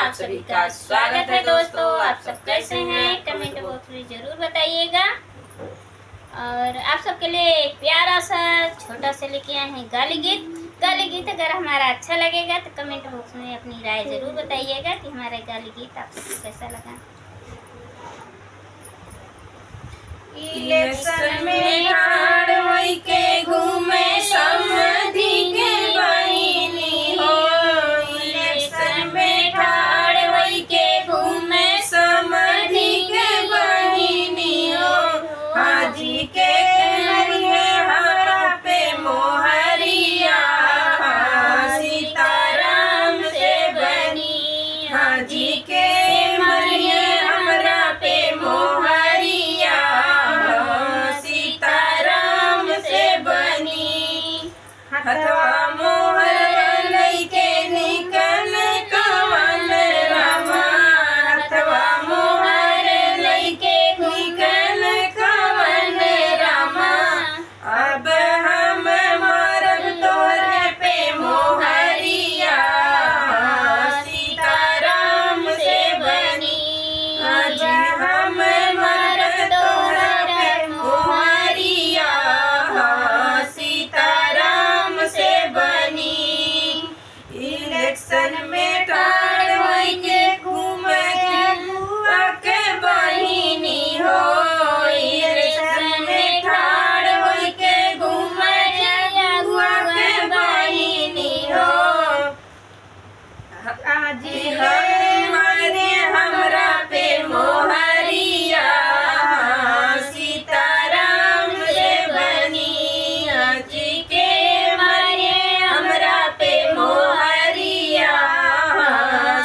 आप सभी का स्वागत है दोस्तों। आप सब कैसे हैं कमेंट बॉक्स में जरूर बताइएगा। और आप सबके लिए एक प्यारा सा छोटा सा लेके आए हैं गाली गीत अगर हमारा अच्छा लगेगा तो कमेंट बॉक्स में अपनी राय जरूर बताइएगा कि हमारा गाली गीत आप सबको कैसा लगा। इलेक्शन में ठाड़ होई के घूमे समधी के बहिनी हो। इलेक्शन में ठाड़ होई के घूमे समधी के बहिनी हो। हाजी के करिए हमारा पे मोहरिया, सीताराम से बनी। हाजी के मरिए हमरा पे मोहरिया, सीताराम से बनी। हथवा मोहर लइके निकल कवन रामा, हथवा मोहर लइके निकल कवन रामा। अब हम मारब तोरे पे मोहरिया, सीताराम से बनी। आज हम मारब तोरे पे मोहरिया, सीताराम से बनी। इलेक्शन में ठाड़ होई के घूमे बुआ के बहिनी हो। इलेक्शन में ठाड़ होई के घूमे बुआ के बहिनी हो। आज हमारे हमरा पे मोहरिया, सीताराम से बनी। आज के मारे हमरा पे मोहरिया,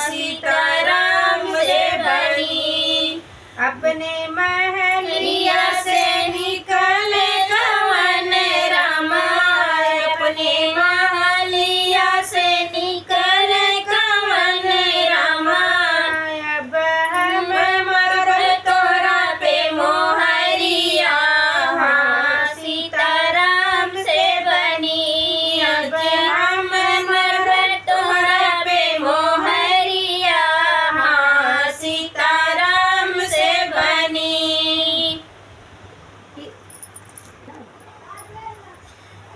सीताराम से बनी। अपने महलिया से निकले कवन रामा, अपने महलिया से निकले कवन रामा। अब हम मरब तोरा पे मोहरिया, सीताराम से बनी। अब हम मरब तोरा पे मोहरिया, सीताराम से बनी।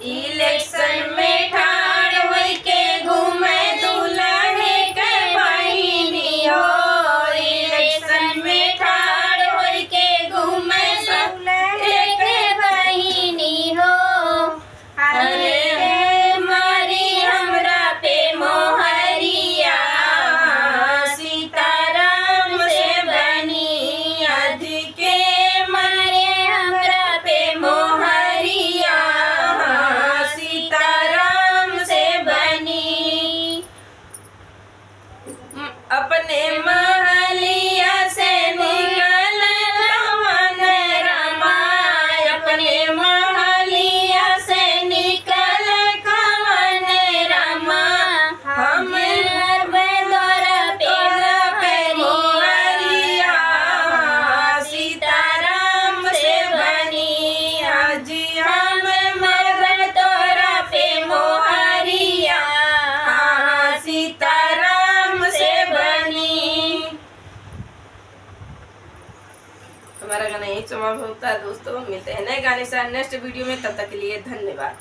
इलेक्शन में ठाड़ होई के घूमे दुल्हे के बहिनी हो। इलेक्शन में ठाड़ होई के घूमे दुल्हे के बहिनी हो। अरे मारी हमरा पे मोहरिया, सीताराम से बनी। आज के मारे हमरा पे मोहरिया, सीताराम से बनी। अपने महलिया से निकल कवन रामा, अपने महलिया से निकल कवन रामा। हम मरब तोरा पे मोहरिया, सीताराम से बनी। आज हम मरब तोरा पे मोहरिया, सीताराम से बनी। हमारा गाना यही समाप्त होता है दोस्तों। मिलते हैं नए गाने से नेक्स्ट वीडियो में, तब तक के लिए धन्यवाद।